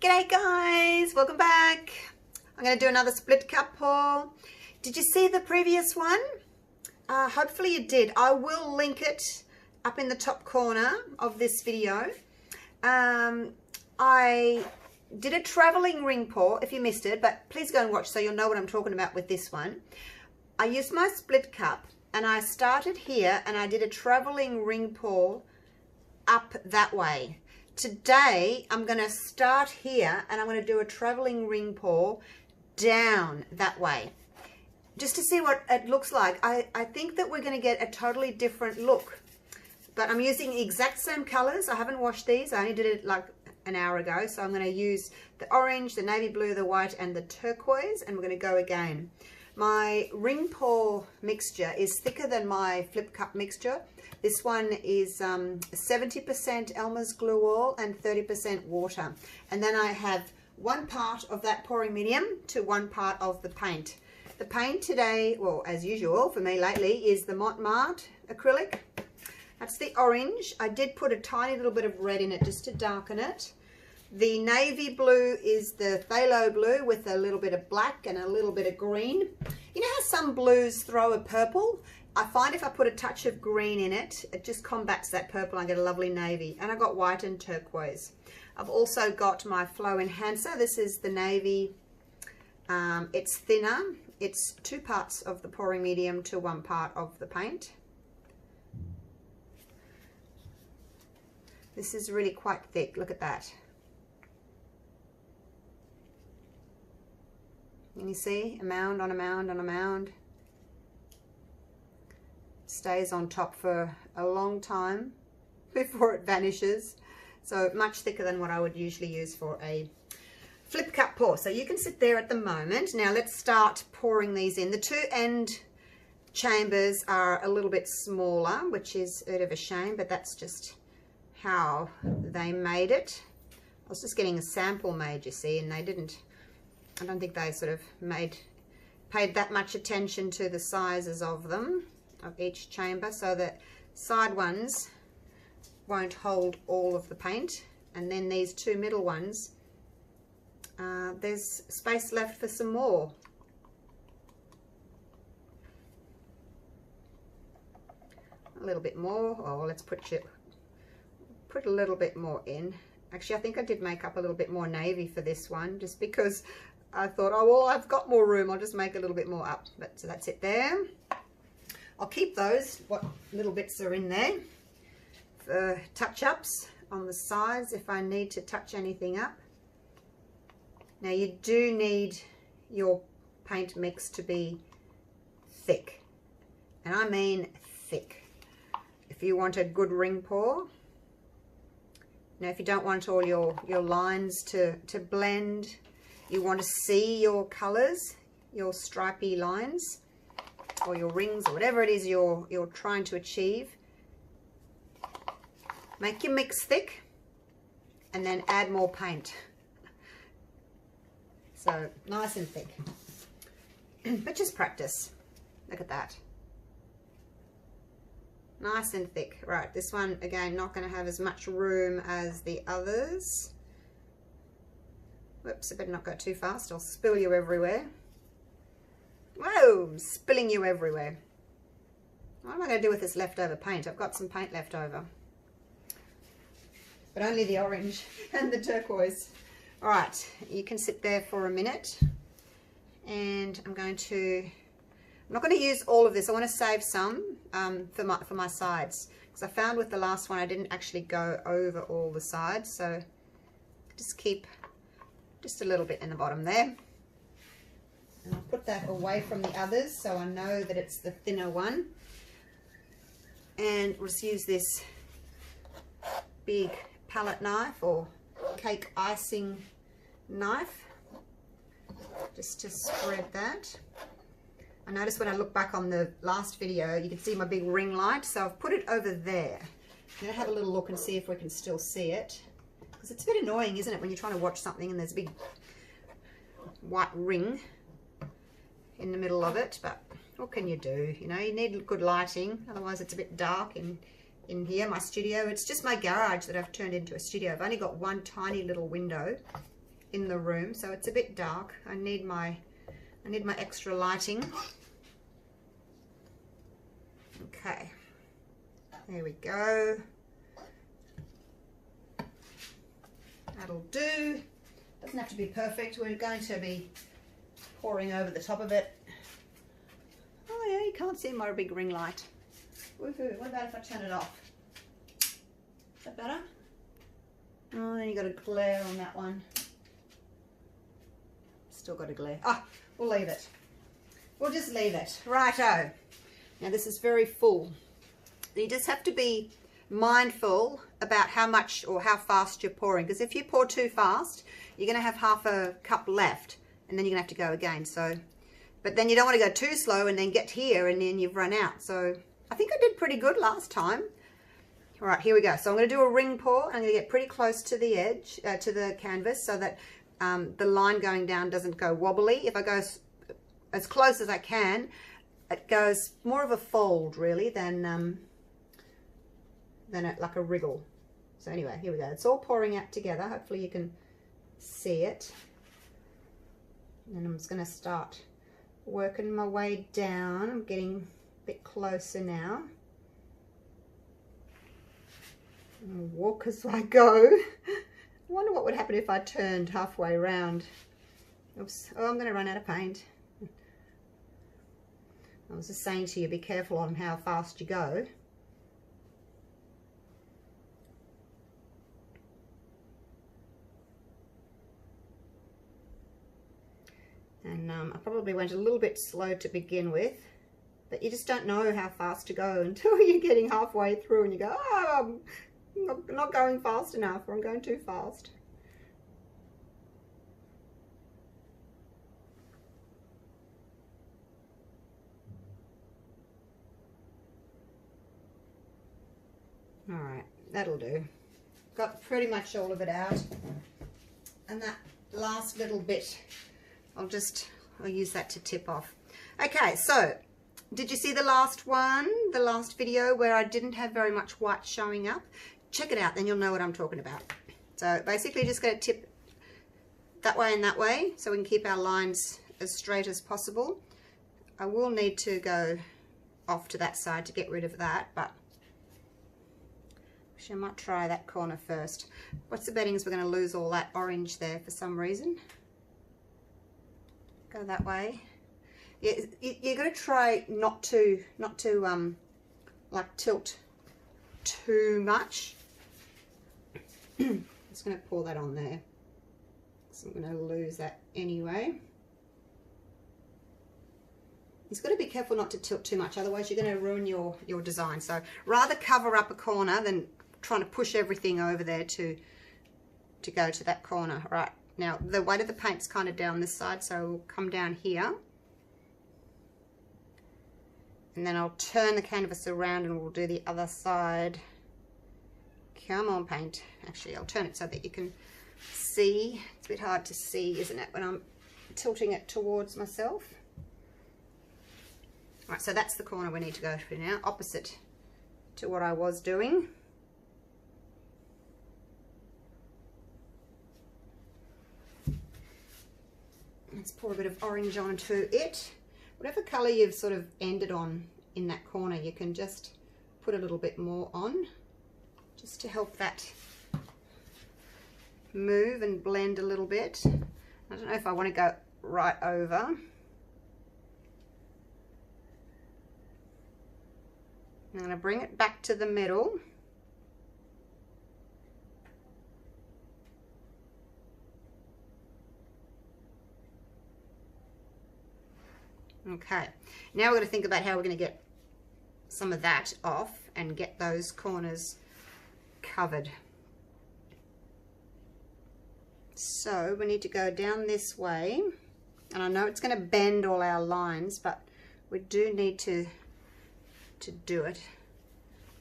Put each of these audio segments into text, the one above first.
G'day guys, welcome back. I'm going to do another split cup haul. Did you see the previous one? Hopefully you did. I will link it up in the top corner of this video. I did a traveling ring pour if you missed it, but please go and watch so you'll know what I'm talking about with this one. I used my split cup and I started here and I did a traveling ring pour up that way. Today I'm going to start here and I'm going to do a traveling ring pour down that way just to see what it looks like. I think that we're going to get a totally different look, but I'm using the exact same colors. I haven't washed these. I only did it like an hour ago, so I'm going to use the orange, the navy blue, the white and the turquoise, and we're going to go again. My ring pour mixture is thicker than my flip cup mixture. This one is 70% Elmers Glue All and 30% water. And then I have 1 part of that pouring medium to 1 part of the paint. The paint today, well, as usual for me lately, is the Mont Marte Acrylic. That's the orange. I did put a tiny little bit of red in it just to darken it. The navy blue is the phthalo blue with a little bit of black and a little bit of green. You know how some blues throw a purple? I find if I put a touch of green in it, it just combats that purple. I get a lovely navy. And I got white and turquoise. I've also got my flow enhancer. This is the navy. It's thinner. It's 2 parts of the pouring medium to 1 part of the paint. This is really quite thick. Look at that. And you see, a mound on a mound on a mound. Stays on top for a long time before it vanishes. So much thicker than what I would usually use for a flip cup pour. So you can sit there at the moment. Now let's start pouring these in. The 2 end chambers are a little bit smaller, which is a bit of a shame, but that's just how they made it. I was just getting a sample made, you see, and they didn't, I don't think they sort of paid that much attention to the sizes of them, of each chamber, so that side ones won't hold all of the paint, and then these 2 middle ones, there's space left for some more. A little bit more. Oh, let's put a little bit more in. Actually, I think I did make up a little bit more navy for this one, just because I thought, oh well, I've got more room, I'll just make a little bit more up. But so that's it there. I'll keep those, what little bits are in there, for touch-ups on the sides if I need to touch anything up. Now you do need your paint mix to be thick, and I mean thick. If you want a good ring pour. Now if you don't want all your lines to blend, you want to see your colors, your stripy lines, or your rings, or whatever it is you're trying to achieve, make your mix thick and then add more paint. So nice and thick, but just practice. Look at that. Nice and thick. Right, this one again not going to have as much room as the others. Whoops, I better not go too fast, I'll spill you everywhere. Whoa, I'm spilling you everywhere. What am I going to do with this leftover paint? I've got some paint left over, but only the orange and the turquoise. All right, you can sit there for a minute, and I'm not going to use all of this. I want to save some for my sides, because I found with the last one I didn't actually go over all the sides, so just keep just a little bit in the bottom there. And I'll put that away from the others so I know that it's the thinner one. And we'll just use this big palette knife or cake icing knife just to spread that. I noticed when I look back on the last video, you can see my big ring light, so I've put it over there. I'm going to have a little look and see if we can still see it, because it's a bit annoying, isn't it, when you're trying to watch something and there's a big white ring in the middle of it. But what can you do? You know, you need good lighting, otherwise it's a bit dark in here, my studio. It's just my garage that I've turned into a studio. I've only got one tiny little window in the room, so it's a bit dark. I need my extra lighting. Okay, there we go. That'll do. Doesn't have to be perfect. We're going to be pouring over the top of it. Oh yeah, you can't see my big ring light. Woohoo. What about if I turn it off? Is that better? Oh, then you got a glare on that one. Still got a glare. Ah, we'll leave it. We'll just leave it. Righto. Now this is very full. You just have to be mindful about how much or how fast you're pouring, because if you pour too fast, you're going to have half a cup left, and then you're going to have to go again. So, but then you don't want to go too slow and then get here and then you've run out. So I think I did pretty good last time. All right, here we go. So I'm going to do a ring pour. I'm going to get pretty close to the edge, to the canvas, so that the line going down doesn't go wobbly. If I go as close as I can, it goes more of a fold really than like a wriggle. So anyway, here we go. It's all pouring out together. Hopefully you can see it. And I'm just going to start working my way down. I'm getting a bit closer now. I'll walk as I go. I wonder what would happen if I turned halfway around. Oops. Oh, I'm going to run out of paint. I was just saying to you, be careful on how fast you go. And I probably went a little bit slow to begin with, but you just don't know how fast to go until you're getting halfway through and you go, oh, I'm not going fast enough, or I'm going too fast. All right, that'll do. Got pretty much all of it out. And that last little bit, I'll use that to tip off. Okay, so did you see the last one, the last video where I didn't have very much white showing up? Check it out, then you'll know what I'm talking about. So basically just going to tip that way and that way so we can keep our lines as straight as possible. I will need to go off to that side to get rid of that, but I might try that corner first. What's the betting is we're going to lose all that orange there for some reason. Go that way. Yeah, you're going to try not to like tilt too much. I'm just going to pour that on there. So I'm going to lose that anyway. You've got to be careful not to tilt too much, otherwise you're going to ruin your design. So rather cover up a corner than trying to push everything over there to go to that corner. Right, now the weight of the paint's kind of down this side, so we'll come down here. And then I'll turn the canvas around and we'll do the other side. Come on, paint. Actually, I'll turn it so that you can see. It's a bit hard to see, isn't it, when I'm tilting it towards myself. Right, so that's the corner we need to go to now, opposite to what I was doing. Let's pour a bit of orange onto it. Whatever colour you've sort of ended on in that corner, you can just put a little bit more on, just to help that move and blend a little bit. I don't know if I want to go right over. I'm going to bring it back to the middle. Okay, now we're going to think about how we're going to get some of that off and get those corners covered. So we need to go down this way, and I know it's going to bend all our lines, but we do need to do it.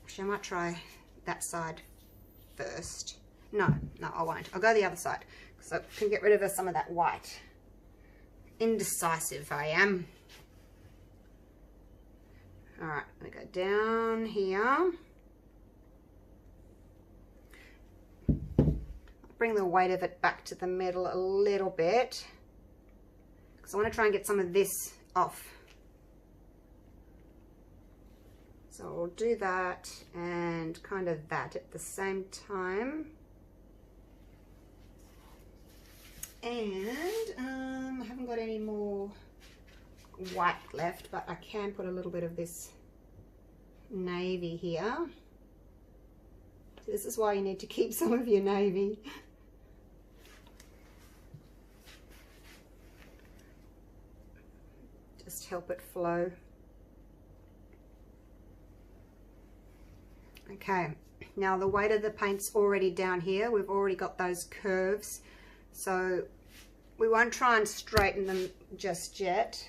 Actually, I might try that side first. No, I won't. I'll go the other side so I can get rid of some of that white. Indecisive I am. All right, I'm gonna go down here. I'll bring the weight of it back to the middle a little bit, because I want to try and get some of this off. So I'll do that and kind of that at the same time. And I haven't got any more white left, but I can put a little bit of this navy here. So this is why you need to keep some of your navy. Just help it flow. Okay, now the weight of the paint's already down here. We've already got those curves, so we won't try and straighten them just yet.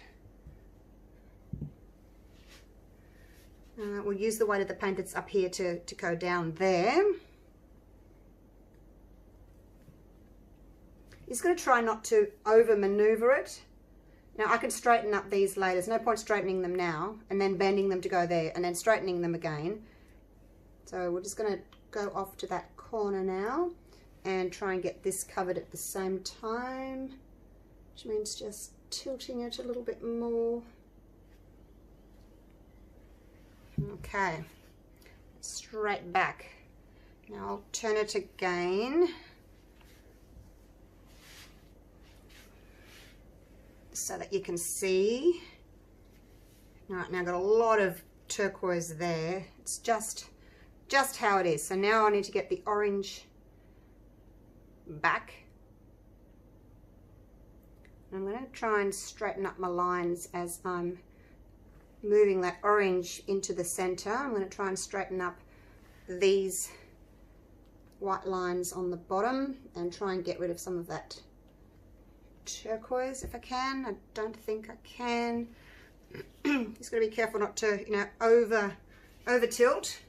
We'll use the weight of the paint that's up here to go down there. Just going to try not to over maneuver it. Now I can straighten up these later. There's no point straightening them now and then bending them to go there and then straightening them again. So we're just going to go off to that corner now and try and get this covered at the same time, which means just tilting it a little bit more. Okay, straight back. Now I'll turn it again. So that you can see. All right, now I've got a lot of turquoise there. It's just how it is. So now I need to get the orange back. I'm going to try and straighten up my lines as I'm moving that orange into the center. I'm going to try and straighten up these white lines on the bottom and try and get rid of some of that turquoise if I can. I don't think I can. Just got to be careful not to, you know, over tilt.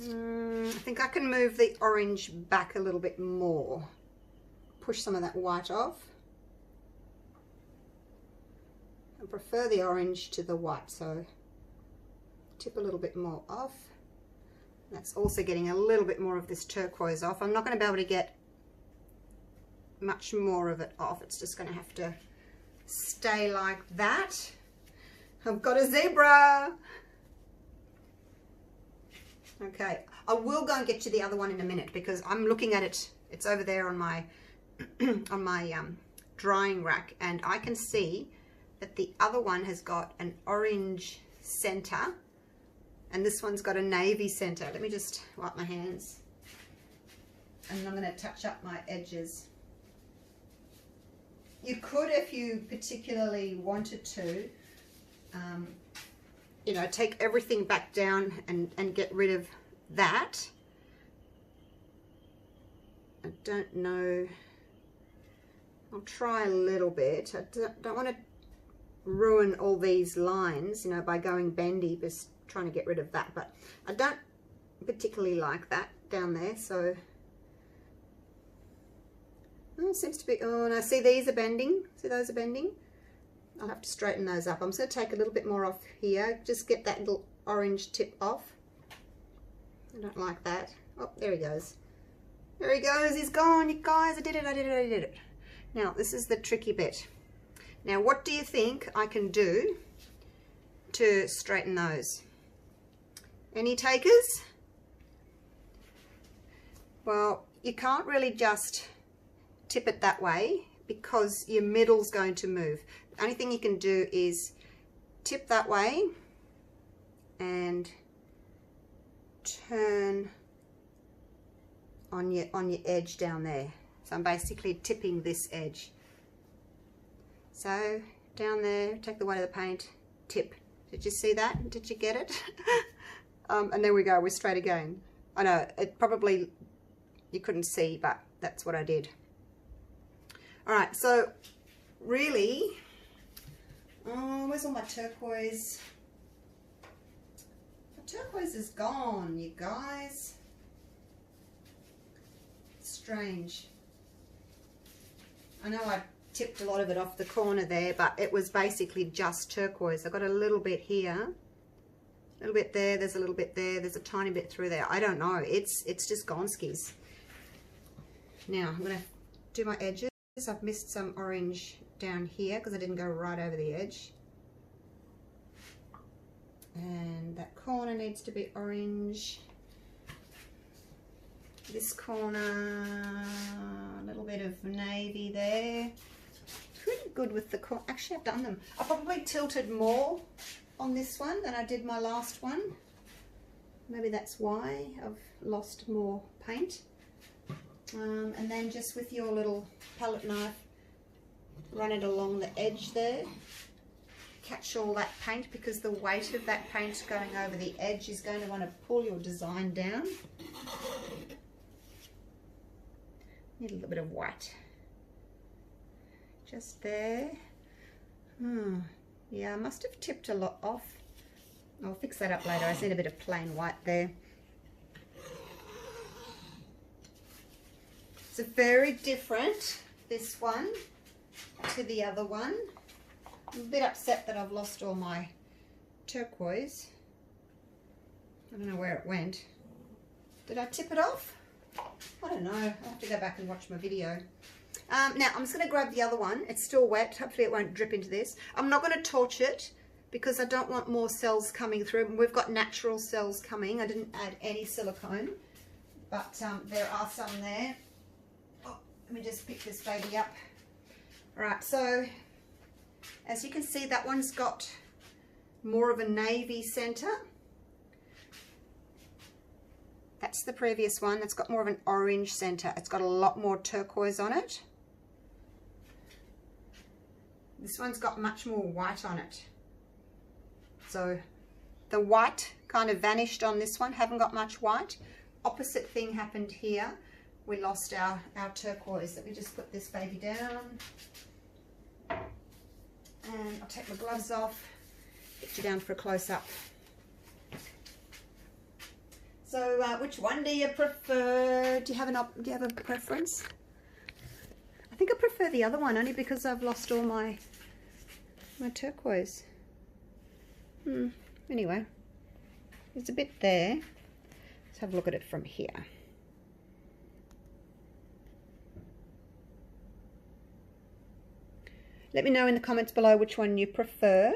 I think I can move the orange back a little bit more. Push some of that white off. I prefer the orange to the white, so tip a little bit more off. That's also getting a little bit more of this turquoise off. I'm not going to be able to get much more of it off. It's just going to have to stay like that. I've got a zebra. Okay, I will go and get you the other one in a minute because I'm looking at it. It's over there on my on my drying rack, and I can see that the other one has got an orange center and this one's got a navy center. Let me just wipe my hands, and I'm going to touch up my edges. You could, if you particularly wanted to, you know, take everything back down and get rid of that. I don't know. I'll try a little bit. I don't want to ruin all these lines, you know, by going bendy, just trying to get rid of that. But I don't particularly like that down there, so it seems to be, oh no, see these are bending, see those are bending. I'll have to straighten those up. I'm just going to take a little bit more off here, just get that little orange tip off. I don't like that. Oh, there he goes. There he goes, he's gone, you guys. I did it. Now, this is the tricky bit. Now, what do you think I can do to straighten those? Any takers? Well, you can't really just tip it that way because your middle's going to move. The only thing you can do is tip that way and turn on your edge down there. So I'm basically tipping this edge. So down there, take the weight of the paint, tip. Did you see that? Did you get it? And there we go, we're straight again. I know, it probably you couldn't see, but that's what I did. All right, so really, where's all my turquoise? My turquoise is gone, you guys. Strange. I know I tipped a lot of it off the corner there, but it was basically just turquoise. I got a little bit here, a little bit there, there's a little bit there, there's a tiny bit through there. I don't know, it's just gone skis. Now I'm going to do my edges. I've missed some orange down here because I didn't go right over the edge. And that corner needs to be orange. This corner, a little bit of navy there. Pretty good with the corner. Actually, I've done them. I probably tilted more on this one than I did my last one. Maybe that's why I've lost more paint. And then just with your little palette knife, run it along the edge there. Catch all that paint, because the weight of that paint going over the edge is going to want to pull your design down. Need a little bit of white just there. Yeah, I must have tipped a lot off. I'll fix that up later. I just need a bit of plain white there. It's very different, this one to the other one. I'm a bit upset that I've lost all my turquoise. I don't know where it went. Did I tip it off? I don't know. I'll have to go back and watch my video. Now I'm just going to grab the other one. It's still wet. Hopefully it won't drip into this. I'm not going to torch it because I don't want more cells coming through. We've got natural cells coming. I didn't add any silicone, but there are some there. Oh, let me just pick this baby up. All right, so as you can see, that one's got more of a navy center. That's the previous one. That's got more of an orange center. It's got a lot more turquoise on it. This one's got much more white on it. So the white kind of vanished on this one. Haven't got much white. Opposite thing happened here. We lost our turquoise. Let me just put this baby down. And I'll take my gloves off. Get you down for a close-up. So, which one do you prefer? Do you have a preference? I think I prefer the other one, only because I've lost all my turquoise. Anyway, there's a bit there. Let's have a look at it from here. Let me know in the comments below which one you prefer.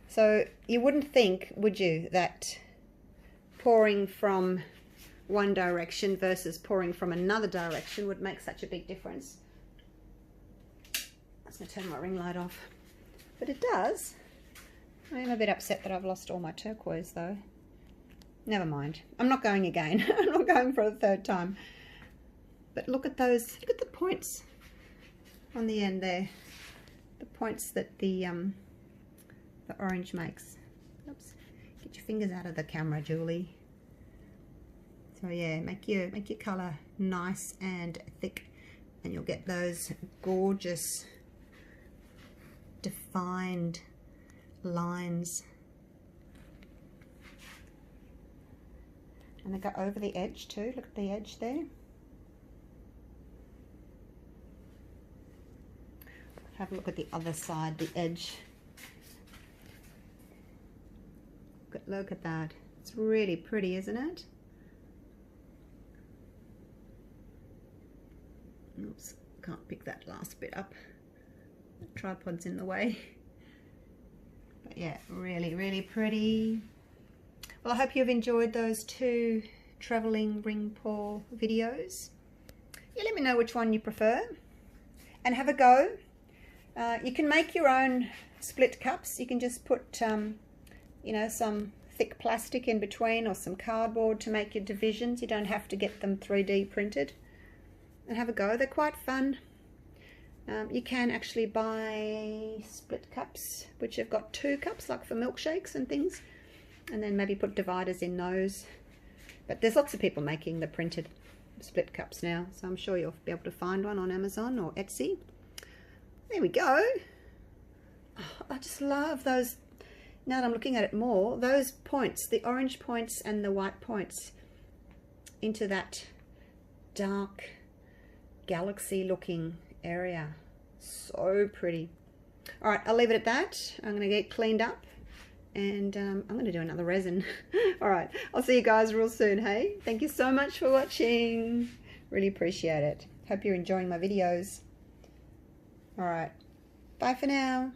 So you wouldn't think, would you, that pouring from one direction versus pouring from another direction would make such a big difference. I'm just going to turn my ring light off. But it does. I am a bit upset that I've lost all my turquoise though. Never mind. I'm not going again. I'm not going for a third time. But look at those, look at the points on the end there. The points that the orange makes. Oops. Get your fingers out of the camera, Julie. So yeah, make your colour nice and thick, and you'll get those gorgeous defined lines. And they go over the edge too. Look at the edge there. Have a look at the other side, the edge. Look at that. It's really pretty, isn't it? Oops, can't pick that last bit up. The tripod's in the way. But yeah, really, really pretty. Well, I hope you've enjoyed those two traveling ring pour videos. Yeah, let me know which one you prefer and have a go. You can make your own split cups. You can just put you know, some thick plastic in between or some cardboard to make your divisions. You don't have to get them 3D printed. And have a go. They're quite fun. You can actually buy split cups which have got 2 cups, like for milkshakes and things, and then maybe put dividers in those. But there's lots of people making the printed split cups now, so I'm sure you'll be able to find one on Amazon or Etsy. There we go. Oh, I just love those. Now that I'm looking at it more, those points, the orange points and the white points into that dark galaxy looking area. So pretty. All right, I'll leave it at that. I'm going to get cleaned up and I'm going to do another resin. All right, I'll see you guys real soon, hey? Thank you so much for watching. Really appreciate it. Hope you're enjoying my videos. All right. Bye for now.